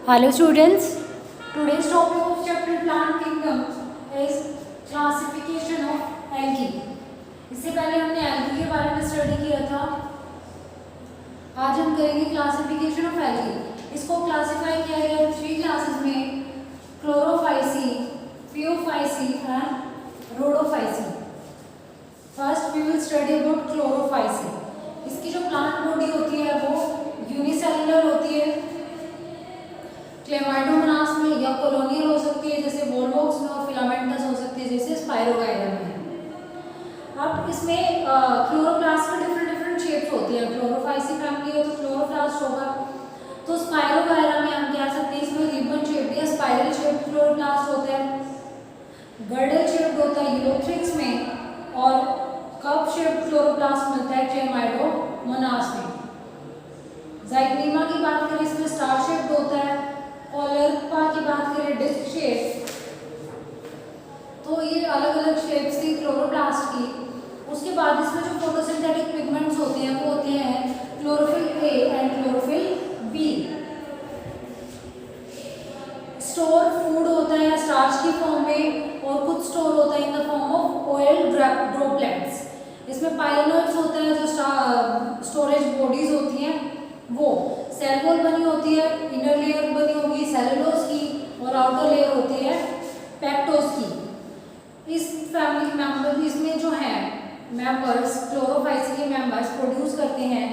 Hello students, today's topic of chapter plant kingdom is classification of algae. इससे पहले हमने algae के बारे में स्टडी किया था. आज हम करेंगे क्लासिफिकेशन ऑफ algae. इसको क्लासिफाई किया गया है 3 क्लासेस में, chlorophyceae, phaeophyceae and rhodophyceae. First we will study about chlorophyceae. इसकी जो प्लांट बॉडी होती है वो यूनिसेलुलर होती है. क्लेमाइडोमोनास में या कॉलोनियल हो सकती है जैसे वोल्वोक्स में, और फिलामेंटस हो सकती है जैसे स्पाइरोगाइरा में. अब इसमें क्लोरोप्लास्ट के डिफरेंट शेप्स होती है. क्लोरोफाइसी फैमिली है तो क्लोरोप्लास्ट होगा. तो स्पाइरोगाइरा में हम कह सकते हैं इसमें रिबन शेप या स्पाइरल शेप क्लोरोप्लास्ट होता है. गर्डल शेप होता है यूलोथ्रिक्स में, और कप शेप क्लोरोप्लास्ट मिलता है क्लेमाइडोमोनास में. ज़ाइगोनिमा की बात करें इसमें स्टार शेप होता है. कॉलरपा की बात करें डिस्क शेप. तो ये अलग अलग शेप्स थी क्लोरोप्लास्ट की. उसके बाद इसमें जो फोटोसिंथेटिक पिगमेंट्स होते हैं वो होते हैं chlorophyll A and chlorophyll B. Store food होता है स्टार्च की फॉर्म में, और कुछ स्टोर होता है in the form of oil droplets. इसमें पाइलोनोइड्स होते हैं जो स्टोरेज बॉडीज होती हैं. वो सेल वॉल बनी होती है, इनर लेयर बनी होगी सेलुलोज की, और आउटर लेयर होती है पेक्टोज की. इस फैमिली मेंबर इसमें जो है मेंबर्स, क्लोरोफाइसी के मेंबर्स प्रोड्यूस करते हैं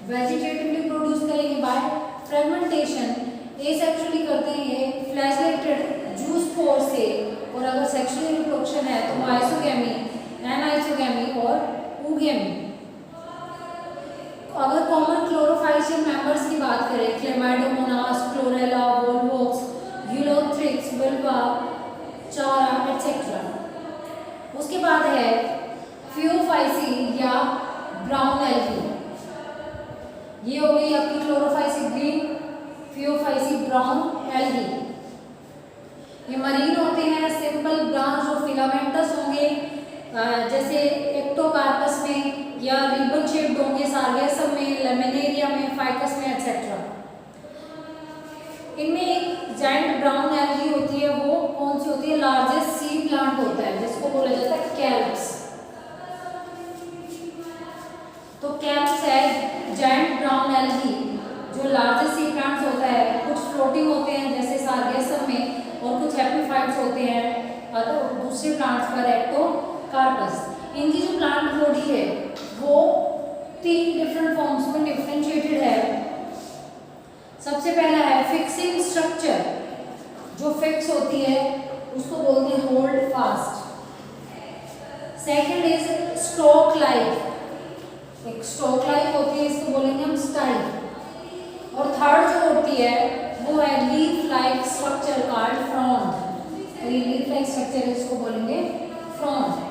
वेजिटेटिवली प्रोड्यूस करेंगे बाय फ्रेगमेंटेशन. एसेक्सुअली करते हैं ये फ्लैजेलेटेड जूस पोर से, और अगर सेक्सुअल रिप्रोडक्शन है तो आइसोगेमी, एनाइसोगेमी और ऊगेमी. अगर कॉमन क्लोरोफाइशियन मेंबर्स की बात करें क्लेमाइडोमोनास, क्लोरेला, वोल्वोक्स, यूलोथ्रिक्स, विल्वा, चारा एटसेट्रा. उसके बाद है फियोफाइसी या ब्राउन एल्गी. ये हो गई आपकी Chlorophyceae green, Phaeophyceae brown algae. ये मरीन होते हैं. सिंपल ब्रांच और फिलामेंटस होंगे जैसे एक्टोकार्पस में, या रिबन शेप्ड होंगे सार्गेसम में, लेमिनेरिया में, फाइकस में एटसेट्रा. इनमें एक जायंट ब्राउन एल्गी होती है. वो कौन सी होती है? लार्जेस्ट सी प्लांट होता है जिसको बोला जाता है कैल्प्स. तो कैल्प्स है जायंट ब्राउन एल्गी जो लार्जेस्ट सी प्लांट्स होता है. कुछ फ्लोटिंग होते हैं जैसे सार्गेसम में, और कुछ एपिफाइट्स होते हैं दूसरे प्लांट्स पर एक्टोकार्पस. इनकी जो प्लांट बॉडी है वो 3 डिफरेंट फॉर्म्स में डिफरेंशिएटेड है. सबसे पहला है फिक्सिंग स्ट्रक्चर. जो फिक्स होती है उसको बोलते हैं hold fast. Second is stock like. एक स्टॉक लाइक होती है, इसको बोलेंगे हम स्टाइल. और थर्ड जो होती है वो है leaf like structure called frond. Leaf like structure इसको बोलेंगे फ्रॉन्ड.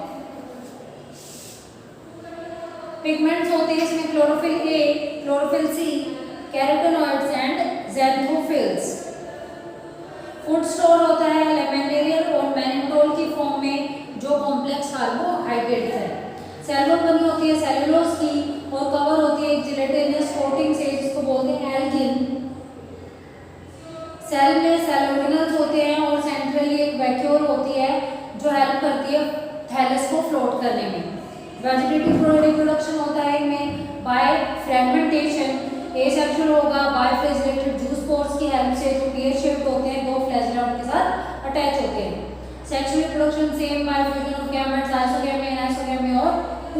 पिगमेंट्स होते हैं इसमें chlorophyll A, chlorophyll C, carotenoids and xanthophylls. Food store होता है लेमिनेरियल और मैनिटोल की फॉर्म में जो कॉम्प्लेक्स कार्बोहाइड्रेट्स है. सेल वॉल बनी होती है सेलुलोज की, और कवर होती है एक जिलेटिनस कोटिंग से जिसको बोलते हैं एल्गिन. सेल में सेल ऑर्गेनल्स होते हैं, और सेंट्रली एक वैक्यूल होती है जो हेल्प करती है थैलस को फ्लोट करने में. वेजिटेटिव रिप्रोडक्शन होता है इनमें बाय फ्रेगमेंटेशन. एसेक्सुअल होगा बाय फ्लैजेलेटेड जूस पोर्स की हेल्प से जो पेयर शेप्ड होते हैं, 2 फ्लैजेला उनके साथ अटैच होते हैं. Sexual reproduction same bye fusion of gametes, isogamy, anisogamy और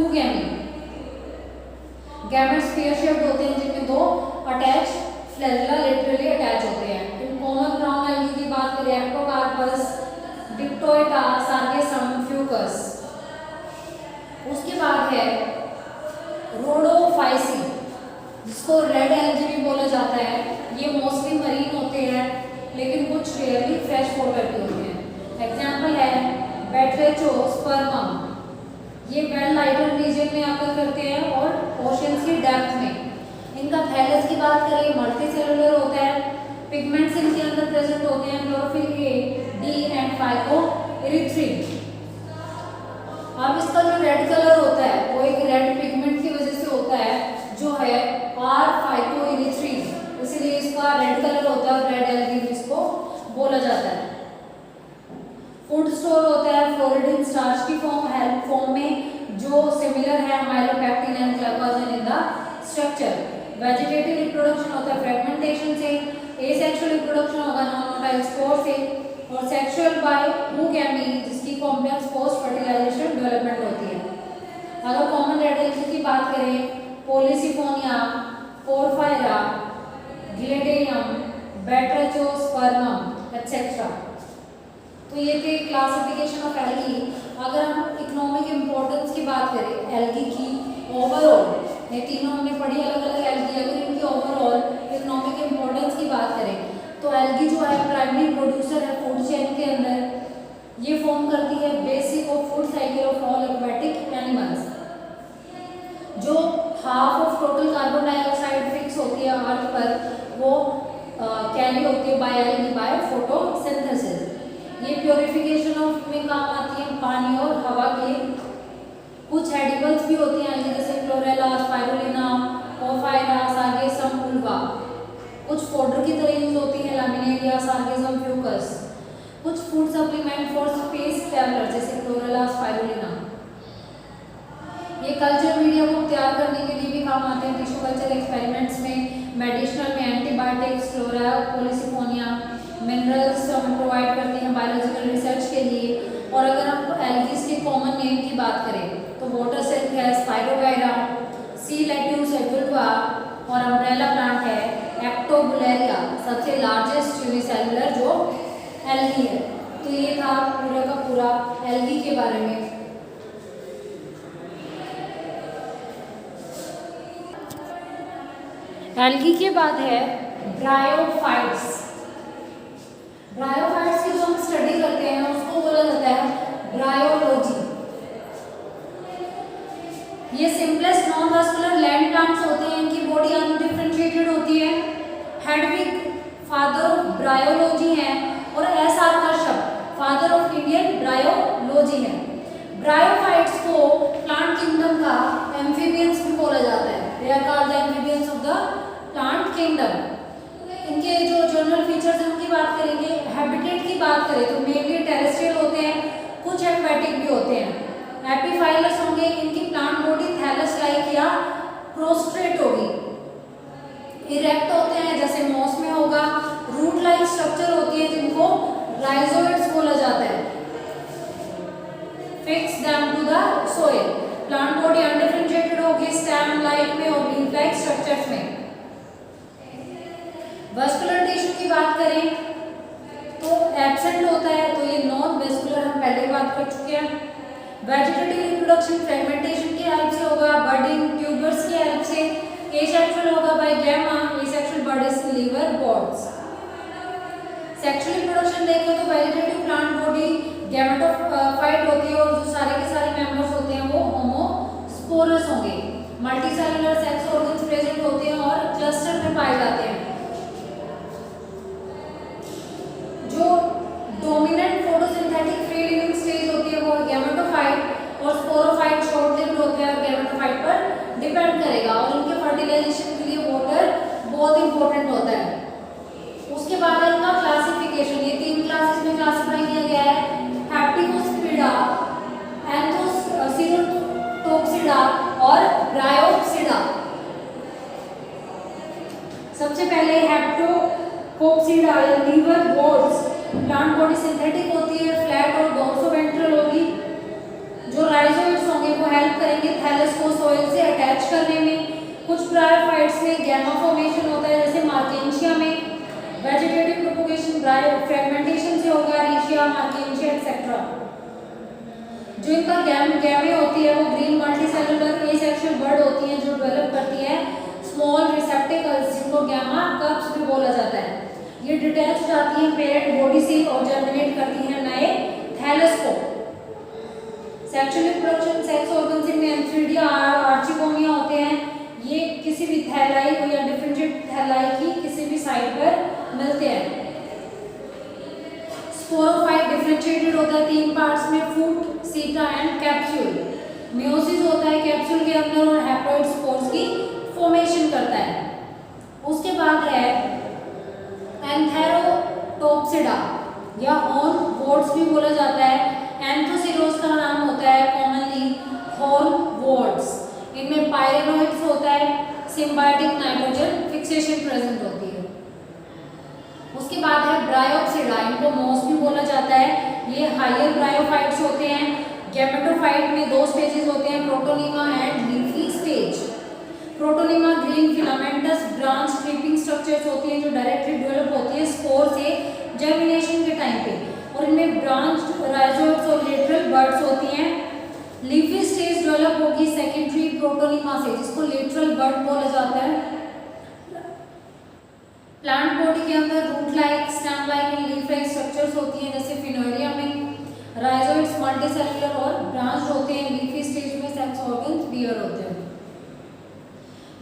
ooगेमी. गैमेट्स पेयर शेप्ड होते हैं जिनमें 2 अटैच फ्लैजेला लेटरली अटैच होते हैं. इन कॉमन ब्राउन एल्गी की बात करें एक्टोकार्पस, डिप्टोएटा, सार्गेसम, फ्यूकस. उसके बाद है रोडोफाइसी जिसको रेड एल्गी भी बोला जाता है. ये मोस्टली मरीन होते हैं लेकिन कुछ रेयरली फ्रेश वाटर भी होते हैं. एग्जांपल है बैट्रेचोस्पर्मम. ये वेल लाइटर रीजन में आकर करते हैं और ओशंस की डेप्थ में. इनका थैलस की बात करें मल्टी सेलुलर होता है. पिगमेंट्स इनके अंदर प्रेजेंट होते हैं क्लोरोफिल ए, डी एंड फाइकोइरिथ्रिन. अब इसका जो रेड कलर होता है वो एक रेड पिगमेंट की वजह से होता है जो है R फाइकोइरिथ्रिन. इसलिए इसका रेड कलर होता है, रेड एल्गी स्टोर होता है फ्लोरिडीन स्टार्च की फॉर्म में जो सिमिलर है amylopectin and glycogen in the structure. Vegetative reproduction होता है फ्रेगमेंटेशन से, एसेक्सुअल रिप्रोडक्शन होगा नॉन-मोटाइल स्पोर से, और सेक्सुअल बाय oogamete जिसकी कॉम्प्लेक्स पोस्ट फर्टिलाइजेशन डेवलपमेंट होती है। अगर कॉमन रेडिकल्स की बात करें polysiphonia, porphyra, gelidium, batrachospermum etcetera. तो ये थे क्लासिफिकेशन ऑफ एल्गी। अगर हम इकोनॉमिक इम्पोर्टेंस की बात करें एल्गी की ओवरऑल, ये तीनों हमने पढ़ी अलग अलग एल्गी, अगर इनकी ओवरऑल इकोनॉमिक इम्पोर्टेंस की बात करें तो एल्गी जो है प्राइमरी प्रोड्यूसर है फूड चेन के अंदर। ये फॉर्म करती है basic of food cycle of all aquatic animals. जो half of total carbon dioxide fix होती है अर्थ पर वो कैरी होती है बाय एल्गी बाय फोटोसिंथेसिस। ये प्योरिफिकेशन ऑफ में काम आती है पानी और हवा के। कुछ एडिबल्स भी होती हैं एल्गी जैसे chlorella, spirulina, porphyra, sargassum, uvula. कुछ फोडर की तरह यूज होती है लैमिनेरिया, सार्गेसम, फ्यूकस। कुछ food supplement for space traveller जैसे क्लोरेला, स्पाइरुलिना। ये कल्चर मीडिया को तैयार करने के लिए भी काम आते हैं टिश्यू कल्चर एक्सपेरिमेंट्स में, मेडिसिनल में एंटीबायोटिक्स, फ्लोरा, पॉलीसिफोनिया, मिनरल्स हम प्रोवाइड करते हैं बायोलॉजिकल रिसर्च के लिए। और अगर हम एल्गीज के कॉमन नेम की बात करें तो वाटर सिल्क है स्पाइरोगाइरा, सी लेट्यूस है बुल्वा, और अम्ब्रेला प्लांट है एक्टोबुलेरिया, सबसे लार्जेस्ट यूनिसेलुलर जो एल्गी है। तो ये था पूरा का पूरा एल्गी के बारे में। एल्गी के बाद है ब्रायोफाइट्स। ब्रायोफाइट्स की जो हम स्टडी करते हैं उसको बोला जाता है ब्रायोलॉजी। ये simplest non vascular land plants होते हैं, इनकी बॉडी अनडिफरेंशिएटेड होती है। हेडविग फादर ऑफ ब्रायोलॉजी हैं और S R. Kashyap father of Indian bryology है। ब्रायोफाइट्स को प्लांट किंगडम का एम्फीबियंस भी बोला जाता है। They are called the amphibians of the plant kingdom. इनके जो जनरल फीचर्स हैं उनकी बात करेंगे। हैबिटेट की बात करें तो मेनली टेरेस्ट्रियल होते हैं, कुछ एक्वेटिक भी होते हैं। एपीफाइलस होंगे, इनकी प्लांट बॉडी थैलस लाइक या प्रोस्ट्रेट होगी। इरेक्ट होते हैं जैसे मॉस में होगा। रूट लाइक स्ट्रक्चर होती है जिनको राइजोइड्स बोला जाता है। Fix them to the soil. Plant body undifferentiated होगी, स्टेम लाइक में और लीफ लाइक स्ट्रक्चर्स में। वेस्कुलर टिश्यू की बात करें तो एब्सेंट होता है, तो ये नॉन वेस्कुलर हम पहले बात कर चुके हैं। वेजिटेटिव रिप्रोडक्शन फ्रेगमेंटेशन की हेल्प से होगा, बर्डिंग ट्यूबर्स की हेल्प से। एसेक्सुअल होगा by gemma, asexual bud is liverworts. Sexual reproduction देखें तो वेजिटेटिव प्लांट बॉडी गैमेटोफाइट होती है और जो सारे के सारे मेंबर्स होते हैं वो होमोस्पोरस होंगे। मल्टीसेलुलर सेक्स ऑर्गन्स प्रेजेंट होते हैं और क्लस्टर में पाए जाते हैं। जो dominant photosynthetic free living stage होती है वो गैमेटोफाइट और स्पोरोफाइट शॉर्ट लिव्ड होते हैं और गैमेटोफाइट पर डिपेंड करेगा और उनके फर्टिलाइजेशन के लिए वाटर बहुत इंपॉर्टेंट होता है। उसके बाद है इनका क्लासिफिकेशन। ये तीन क्लासेस में क्लासिफाई किया गया है, हैप्टिकोस्पिडा, एंथोसिरोटोप्सिडा और ब्रायोप्सिडा। सबसे पहले हैप्टिकोप्सिडा या liverworts. Plant body synthetic होती है, फ्लैट और डोर्सोवेंट्रल होगी। जो राइजोइड्स होंगे वो हेल्प करेंगे थैलस को सॉइल से अटैच करने में। कुछ ब्रायोफाइट्स में गैमा फॉर्मेशन होता है जैसे मार्केंशिया में। वेजिटेटिव प्रोपगेशन फ्रेगमेंटेशन से होगा, रिशिया, मार्केंशिया एक्सेट्रा। जो इनका गैमे होती है वो ग्रीन मल्टीसेलुलर एसेक्सुअल बर्ड होती है जो डेवलप करती है स्मॉल रिसेप्टिकल्स जिनको गैमा कप्स भी बोला जाता है। ये डिटैच जाती हैं पेरेंट बॉडी से और जर्मिनेट करती हैं नए थैलस को। सेक्सुअल रिप्रोडक्शन सेक्स ऑर्गन्स इनमें एंथ्रीडिया, आर्चिकोमिया होते हैं। ये किसी भी थैलाई या डिफरेंशिएट थैलाई की किसी भी साइड पर मिलते हैं। स्पोरोफाइट डिफरेंशिएटेड होता है तीन पार्ट्स में, फूट, सीटा एंड कैप्सूल। मियोसिस होता है कैप्सूल के अंदर और हैप्लॉइड स्पोर्स की फॉर्मेशन करता है। उसके बाद है एंथेरोटोप्सिडा या ऑन बोर्ड्स भी बोला जाता है। एंथोसिरोज का नाम होता है कॉमनली हॉर्नवोर्ट्स। इनमें पायरेनोइड्स होता है, सिम्बायोटिक नाइट्रोजन फिक्सेशन प्रेजेंट होती है। उसके बाद है ब्रायोप्सिडा, इनको मोस भी बोला जाता है। ये हायर ब्रायोफाइट्स होते हैं। गैमेटोफाइट में दो स्टेजेस होते हैं, protonema and leafy stage. Protonema green filamentous branch creeping structures होती हैं जो डायरेक्टली डेवलप होती है स्पोर से जर्मिनेशन के टाइम पे, और इनमें ब्रांच राइजोइड्स और लेटरल बड्स होती हैं। लीफी स्टेज डेवलप होगी सेकेंडरी प्रोटोनीमा से, जिसको लेटरल बड बोला जाता है। प्लांट बॉडी के अंदर root like, stem like and leaf like structures होती हैं, जैसे फिनोरिया में राइजोइड्स मल्टीसेलुलर और ब्रांच होते हैं। लीफी स्टेज में सेक्स ऑर्गन्स बियर होते हैं।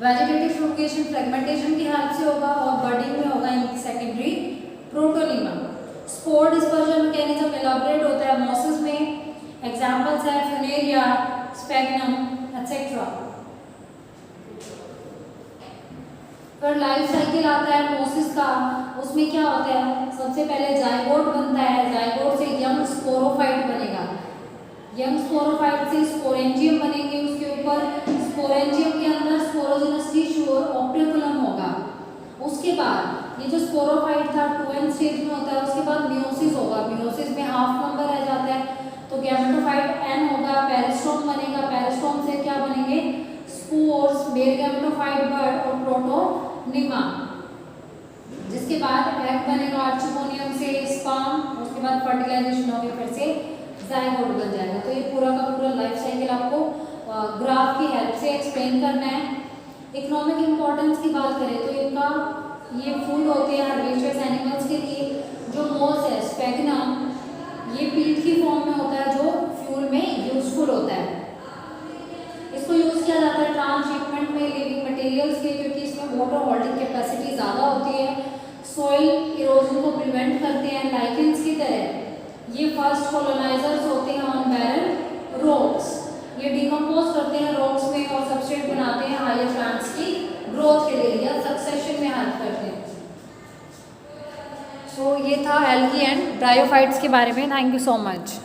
वेजिटेटिव फ्रूकेशन फ्रेगमेंटेशन की हेल्प से होगा और बडिंग में होगा in secondary protonema. Spore dispersion mechanism elaborate होता है मॉसेस में। एग्जांपल्स है फिनेरिया, स्पैगनम एटसेट्रा। फिर लाइफ साइकिल आता है मोसिस का, उसमें क्या होता है, सबसे पहले जाइगोट बनता है, जाइगोट से यंग स्पोरोफाइट बनेगा, यंग स्पोरोफाइट से स्पोरेंजियम बनेंगे, उसके ऊपर स्पोरेंजियम के अंदर स्पोरोजिनस टिश्यू और ऑप्टिकुलम होगा। उसके बाद ये जो स्पोरोफाइट था 2n स्टेज में होता है, उसके बाद मियोसिस होगा, मियोसिस में हाफ नंबर रह जाता है, तो गैमेटोफाइट n होगा, पेरिस्टोम बनेगा, पेरिस्टोम से क्या बनेंगे, स्पोर्स, मेल गैमेटोफाइट बर्ड और प्रोटोनीमा। जिसके बाद एग बनेगा आर्चिगोनियम से, स्पर्म, उसके बाद फर्टिलाइजेशन होकर फिर से जाइगोट बन जाएगा। तो ये पूरा का पूरा लाइफ साइकिल आपको ग्राफ की हेल्प से एक्सप्लेन करना है। इकोनॉमिक इम्पोर्टेंस की बात करें तो इनका ये फूड होते हैं हर्बेशियस एनिमल्स के लिए। जो मोस है स्पैगनम, ये पीट की फॉर्म में होता है जो फ्यूल में यूजफुल होता है। इसको यूज किया जाता है ट्रांसशिपमेंट में लिविंग मटेरियल्स के, क्योंकि इसमें वाटर होल्डिंग कैपेसिटी ज़्यादा होती है। सॉइल इरोजन को प्रिवेंट करते हैं। लाइकेंस की तरह ये फर्स्ट कॉलोनाइजर्स होते हैं ऑन बैरन रॉक्स। ये डिकम्पोज करते हैं रॉक्स में और सबस्ट्रेट बनाते हैं हायर प्लांट्स की ग्रोथ के लिए या सक्सेशन में हेल्प करते हैं। सो ये था एल्गी एंड ब्रायोफाइट्स के बारे में। Thank you so much.